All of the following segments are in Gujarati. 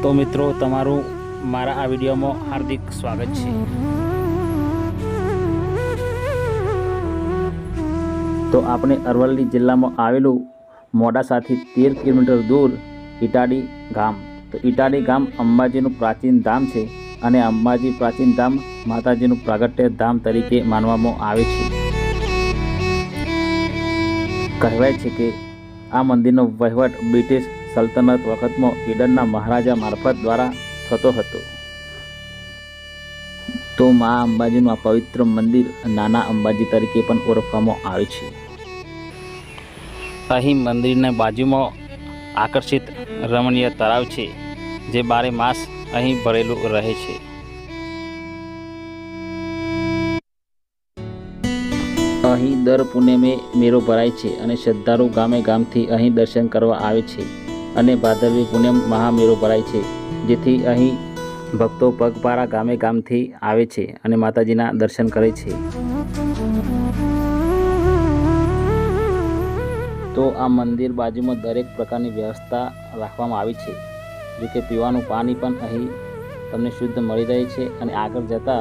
तो मित्रों तमारू मारा आ विडियो में हार्दिक स्वागत है। तो आपने अरवली जिला में आवेलू मोडासाथी 13 किलोमीटर दूर इटाडी गाम। तो इटाडी गाम अंबाजीनु प्राचीन धाम है અને અંબાજી પ્રાચીન ધામ માતાજીનું પ્રાગટ્ય ધામ તરીકે માનવામાં આવે છે। કહેવાય છે કે આ મંદિરનો વહીવટ બ્રિટિશ સલ્તનત વખતમાં ઈડનના મહારાજા મારફત દ્વારા થતો હતો। તો મા અંબાજીનું આ પવિત્ર મંદિર નાના અંબાજી તરીકે પણ ઓળખવામાં આવે છે। અહીં મંદિરના બાજુમાં આકર્ષિત રમણીય તળાવ છે જે 12 માસ અહીં ભરેલું રહે છે। અહીં દર પૂનમે મેળો ભરાય છે અને શ્રદ્ધાળુ ગામે ગામથી અહીં દર્શન કરવા આવે છે અને ભાદરવી પૂનમ મહામેળો ભરાય છે જેથી અહીં ભક્તો પગપાળા ગામે ગામથી આવે છે અને માતાજીના દર્શન કરે છે। તો આ મંદિર બાજુમાં દરેક પ્રકારની વ્યવસ્થા રાખવામાં આવી છે। जो कि पीवानुं पानी पण अहीं तमने शुद्ध मळी रहे छे अने आगळ जता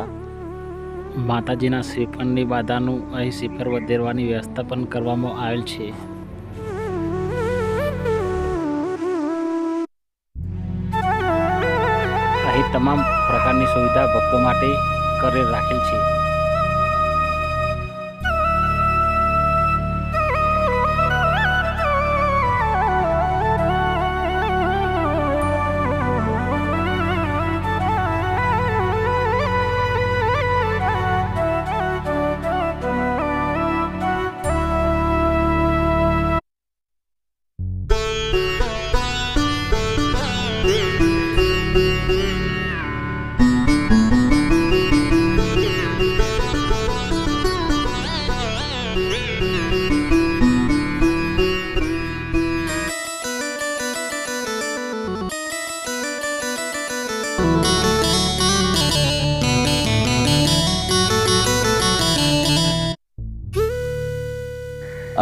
माताजीना श्रीफळनी बाधानुं अहीं श्रीफळ वधेरवानी व्यवस्था पण करवामां आवेल छे। अहीं तमाम प्रकारनी सुविधा भक्तो माटे करेल राखेल छे।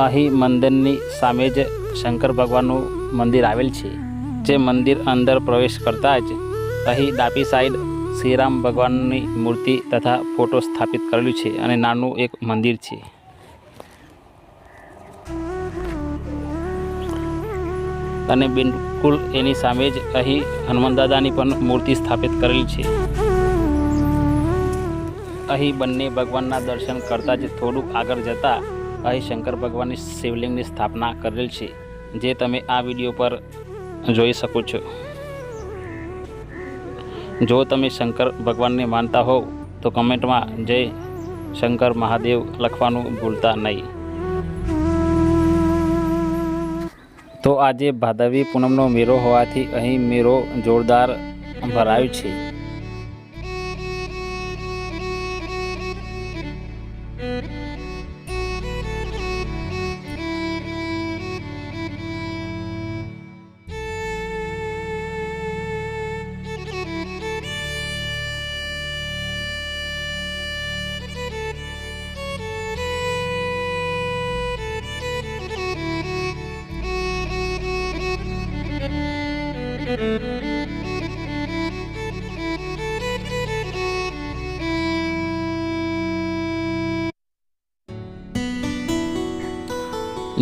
અહીં મંદિરની સામે જ શંકર ભગવાનનું મંદિર આવેલ છે। જે મંદિર અંદર પ્રવેશ કરતા જ અહીં ડાબી સાઈડ શ્રીરામ ભગવાનની મૂર્તિ તથા ફોટો સ્થાપિત કરેલું છે અને નાનું એક મંદિર છે। અને બિલકુલ એની સામે જ અહીં હનુમાન દાદાની પણ મૂર્તિ સ્થાપિત કરેલી છે। અહીં બંને ભગવાનના દર્શન કરતાં જ થોડુંક આગળ જતાં અહીં શંકર ભગવાનની શિવલિંગની સ્થાપના કરેલ છે જે તમે આ વિડીયો પર જોઈ શકો છો। જો તમે શંકર ભગવાનને માનતા હોવ તો કમેન્ટમાં જય શંકર મહાદેવ લખવાનું ભૂલતા નહીં। તો આજે ભાદરવી પૂનમનો મેળો હોવાથી અહીં મેળો જોરદાર ભરાયો છે।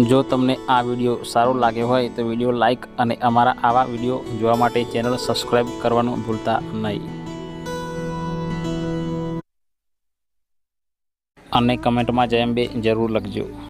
जो तमने आ विडियो सारो लागे होय तो विडियो लाइक अने अमारा आवा विडियो जोवा माटे चेनल सब्सक्राइब करवानुं भूलता नहीं अने कमेंट में जय अंबे जरूर लखजो।